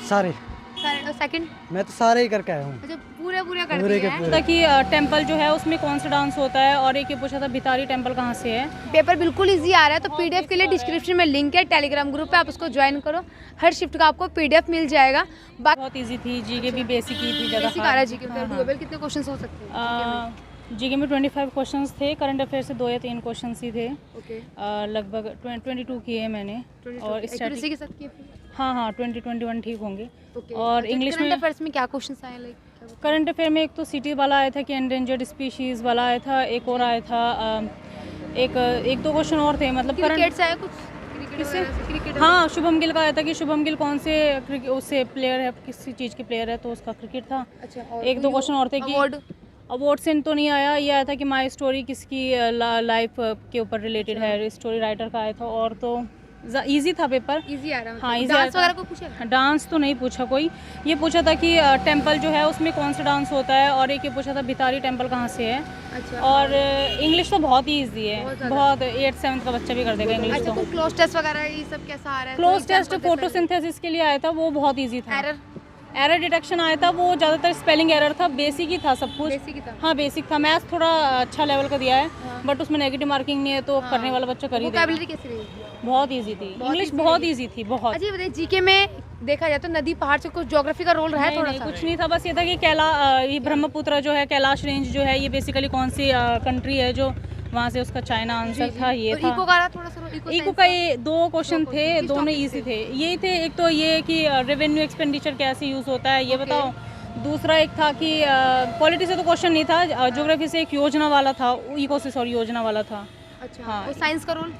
सारे सारे और सेकंड? मैं तो सारे ही करके आया हूँ। अच्छा पूरे पूरे कर पूरे दिए के हैं। पूरे। कि टेम्पल जो है उसमें कौन सा डांस होता है, और एक ये पूछा था भितारी टेम्पल कहाँ से है। पेपर बिल्कुल इजी आ रहा है, तो पीडीएफ के लिए डिस्क्रिप्शन में लिंक है, टेलीग्राम ग्रुप पे आप उसको ज्वाइन करो। हर शिफ्ट का आपको पीडीएफ मिल जाएगा। बाकी बहुत इजी थी, जीके भी बेसिक ही थी, ज़्यादा बेसिक आ रहा है जीके में। डुएबल कितने क्वेश्चंस हो सकते हैं? जीके में 25 क्वेश्चंस थे, करंट अफेयर से 2 या 3 क्वेश्चंस ही थे। ओके लगभग 22 किए मैंने, और एक्यूरेसी के साथ किए? हाँ 21 ठीक होंगे। ओके और इंग्लिश करंट में अफेयर्स में क्या क्वेश्चंस आए लाइक? करंट अफेयर में एक तो सिटी वाला आया था कि एंडेंजर्ड स्पीशीज़ वाला आया था, एक और आया था एक दो क्वेश्चन और थे, मतलब क्रिकेट से आया कुछ? किससे? क्रिकेट? हाँ, शुभम गिल का आया था कि शुभम गिल कौन से उससे प्लेयर है, किसी चीज़ के प्लेयर है, तो उसका क्रिकेट था। अच्छा और एक दो क्वेश्चन और थे कि अवार्ड से तो नहीं आया, ये आया था कि माई स्टोरी किसकी लाइफ के ऊपर रिलेटेड है, स्टोरी राइटर का आया था। और तो इजी था पेपर, इजी आ रहा है। हाँ, easy डांस आ रहा वगैरह था। को पूछा? डांस तो नहीं पूछा कोई, ये पूछा था कि टेम्पल जो है उसमें कौन सा डांस होता है, और एक ये पूछा था भितारी टेम्पल कहाँ से है। अच्छा और इंग्लिश तो बहुत ही ईजी है, बहुत ज़्यादा। बहुत 8th-7th का बच्चा भी कर देगा इंग्लिश अच्छा तो। कुछ क्लोज टेस्ट वगैरह ये सब कैसा आ रहा है? क्लोज टेस्ट फोटोसिंथेसिस के लिए आया था, वो बहुत ईजी था। एरर डिटेक्शन आया था, वो ज़्यादातर स्पेलिंग एरर था, बेसिक ही था सब कुछ। बेसिक ही था। हाँ बेसिक था। मैथ्स थोड़ा अच्छा लेवल का दिया है, बट उसमें नेगेटिव मार्किंग नहीं है, तो करने वाला बच्चा कर ही देगा। वोकैबुलरी कैसी रही? बहुत इजी थी, इंग्लिश easy बहुत रही। इजी थी, बहुत। अच्छा ये बताइए जीके में देखा जाए तो नदी पहाड़ से कुछ ज्योग्राफी का रोल रहा है? नहीं, थोड़ा नहीं, सा कुछ नहीं था, बस ये था कि ये ब्रह्मपुत्र जो है, कैलाश रेंज जो है, ये बेसिकली कौन सी कंट्री है, जो वहाँ से उसका चाइना आंसर था, ये और था। इको का थोड़ा सा इको का ये 2 क्वेश्चन थे, दोनों इजी थे। यही थे, एक तो ये कि रेवेन्यू एक्सपेंडिचर कैसे यूज़ होता है ये बताओ। दूसरा एक था कि पॉलिटी से तो क्वेश्चन नहीं था, ज्योग्राफी से एक योजना वाला था, इको से सॉरी योजना वाला था। अच्छा हाँ। और साइंस का रोल?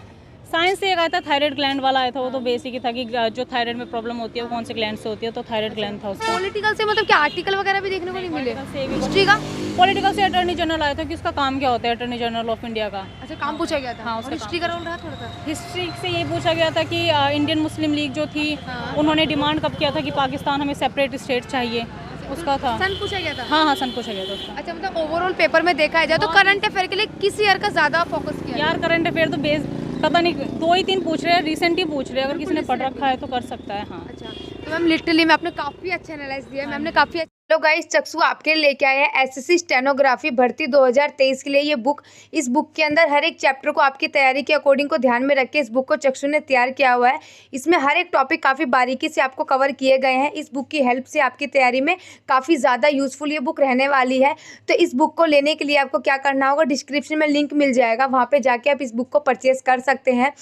साइंस से एक आया था, थायराइड ग्लैंड वाला आया था, वो तो बेसिक ही था कि जो थायराइड में प्रॉब्लम होती है वो कौन से ग्लैंड से होती है, तो थायराइड ग्लैंड था उसका। पॉलिटिकल से मतलब क्या आर्टिकल वगैरह भी देखने को नहीं मिले? से भी हिस्ट्री का? पॉलिटिकल से अटॉर्नी जनरल आया था कि उसका काम क्या होता है, अटॉर्नी जनरल ऑफ इंडिया का। अच्छा काम पूछा गया था। हाँ, और उसका हिस्ट्री का रोल रहा थोड़ा सा? हिस्ट्री से ये पूछा गया था कि इंडियन मुस्लिम लीग जो थी, उन्होंने डिमांड कब किया था कि पाकिस्तान हमें सेपरेट स्टेट चाहिए, उसका था। सन पूछा गया था? हाँ सन पूछा गया था उसका। अच्छा मतलब ओवरऑल पेपर में देखा जाए तो करंट अफेयर के लिए किस ईयर का ज्यादा फोकस किया? यार करंट अफेयर तो बेस पता नहीं, 2 ही 3 पूछ रहे हैं, रिसेंट ही पूछ रहे हैं, अगर किसी ने पढ़ रखा है तो कर सकता है। हाँ अच्छा तो मैम लिटरली में आपने काफी अच्छा एनालाइज दिया, मैम ने काफी। हेलो गाइस, चक्षु आपके लिए लेके आए हैं एसएससी स्टेनोग्राफी भर्ती 2023 के लिए ये बुक। इस बुक के अंदर हर एक चैप्टर को आपकी तैयारी के अकॉर्डिंग को ध्यान में रख के इस बुक को चक्षु ने तैयार किया हुआ है। इसमें हर एक टॉपिक काफ़ी बारीकी से आपको कवर किए गए हैं। इस बुक की हेल्प से आपकी तैयारी में काफ़ी ज़्यादा यूजफुल ये बुक रहने वाली है। तो इस बुक को लेने के लिए आपको क्या करना होगा, डिस्क्रिप्शन में लिंक मिल जाएगा, वहाँ पर जाके आप इस बुक को परचेज कर सकते हैं।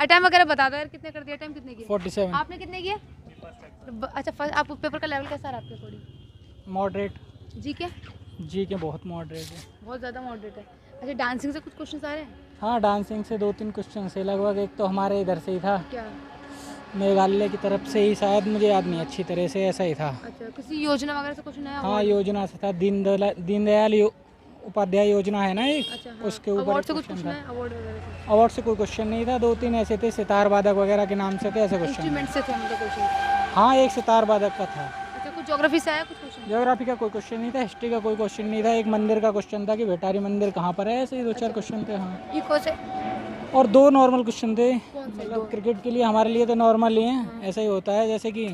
टाइम वगैरह बता दो यार, कितने कर दिया? टाइम कितने किए? 47। आपने कितने किए? अच्छा फर्स्ट आप पेपर का लेवल कैसा रहा आपके अकॉर्डिंग? मॉडरेट। जी के बहुत मॉडरेट है। बहुत ज़्यादा मॉडरेट है। अच्छा डांसिंग से कुछ क्वेश्चन आ रहे हैं? हाँ, डांसिंग से 2-3 क्वेश्चन से लगभग। एक तो हमारे इधर से ही था, क्या? मेघालय की तरफ से ही, शायद मुझे याद नहीं अच्छी तरह से, ऐसा ही था। अच्छा किसी योजना वगैरह से क्वेश्चन आया? हाँ योजना से था, दीनदयाल उपाध्याय योजना है ना एक, अच्छा हाँ। उसके ऊपर अवार्ड से कुछ क्वेश्चन क्वेश्चन था। है? अवार्ड वगैरह से? अवार्ड से कोई क्वेश्चन नहीं था, 2-3 ऐसे थे, सितार वादक वगैरह के नाम से थे, ऐसे क्वेश्चन। इंस्ट्रूमेंट से थे मतलब क्वेश्चन? हाँ, एक सितार वादक का था। अच्छा कुछ ज्योग्राफी से आया कुछ क्वेश्चन? ज्योग्राफी का कोई क्वेश्चन नहीं था, हिस्ट्री का कोई क्वेश्चन नहीं था। एक मंदिर का क्वेश्चन था कि भिटारी मंदिर कहाँ पर है, ऐसे ही 2-4 क्वेश्चन थे। हाँ, इको से? और 2 नॉर्मल क्वेश्चन थे, कौन से? मतलब क्रिकेट के लिए, हमारे लिए तो नॉर्मल ही हैं, ऐसा ही होता है। जैसे कि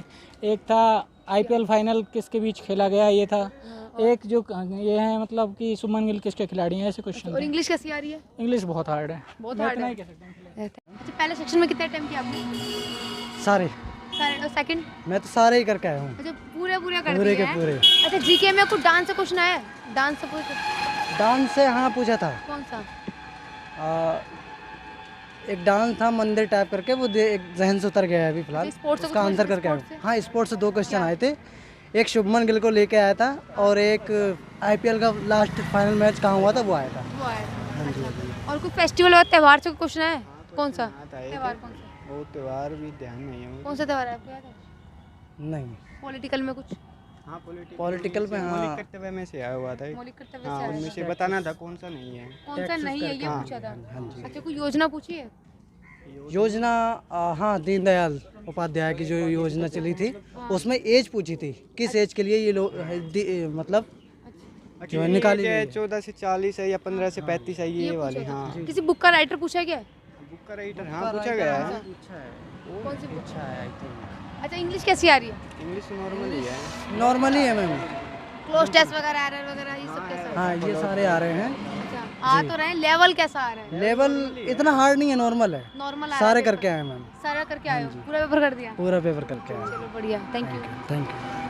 एक था आईपीएल फाइनल किसके बीच खेला गया, ये था। एक जो ये है मतलब कि सुमन गिल किसके खिलाड़ी हैं, ऐसे क्वेश्चन। और इंग्लिश कैसी आ रही है? इंग्लिश बहुत हार्ड है, बहुत हार्ड है। अच्छा पहले सेक्शन में कितने अटेम्प्ट किए आपने? सारे। सारे और सेकंड? मैं तो सारे ही करके आया हूँ। अच्छा पूरे पूरे कर पूरे दिए के हैं? पूरे। अच्छा जीके में कुछ डांस से क्वेश्चन आया? डांस से कुछ? डांस से हाँ पूछा था। कौन सा? एक डांस था मंदिर टाइप करके, वो एक जहन से उतर गया है अभी फिलहाल, स्पोर्ट्स से उसका कुछ आंसर क्वेश्चन? करके आया स्पोर्ट्स हूँ। से? हाँ स्पोर्ट्स से 2 क्वेश्चन आए थे, एक शुभमन गिल को लेके आया था, और एक आईपीएल का लास्ट फाइनल मैच कहाँ हुआ था वो आया था। वो आया था। अच्छा और कोई फेस्टिवल और त्यौहार से क्वेश्चन है? कौन सा त्यौहार? कौन सा? वो त्यौहार भी ध्यान नहीं है। कौन सा त्यौहार है आपको याद है? नहीं, पॉलिटिकल में कुछ? हाँ पॉलिटिकल में हाँ। मौलिक कर्तव्य में से आया हुआ था। मौलिक कर्तव्य हाँ से आया उनमें था। से बताना था कौन सा नहीं है। कौन सा नहीं है ये हाँ, पूछा था? हाँ जी। अच्छा कोई योजना पूछी है? योजना हाँ, दीनदयाल उपाध्याय की जो योजना चली थी, उसमें एज पूछी थी, किस एज के लिए ये लोग मतलब जो निकाली गई है। 14 से 40 है या 15 से 35 है, ये वाली। हाँ किसी बुक का राइटर पूछा गया है? बुक का राइटर हाँ पूछा गया है। कौन सी बुक? अच्छा, इंग्लिश कैसी आ रही है? इंग्लिश नॉर्मल ही है। नॉर्मल ही है मैम। क्लोज टेस्ट वगैरह एरर वगैरह ये सब कैसा है? हाँ ये सारे आ रहे हैं। अच्छा, आ तो रहे हैं, लेवल कैसा आ रहा है? लेवल इतना हार्ड नहीं है, नॉर्मल है। नॉर्मल आ रहा सारे है? करके आए मैम, सारा करके आए हो, पूरा पेपर कर दिया? पूरा पेपर करके आए। चलो बढ़िया, थैंक यू। Thank you.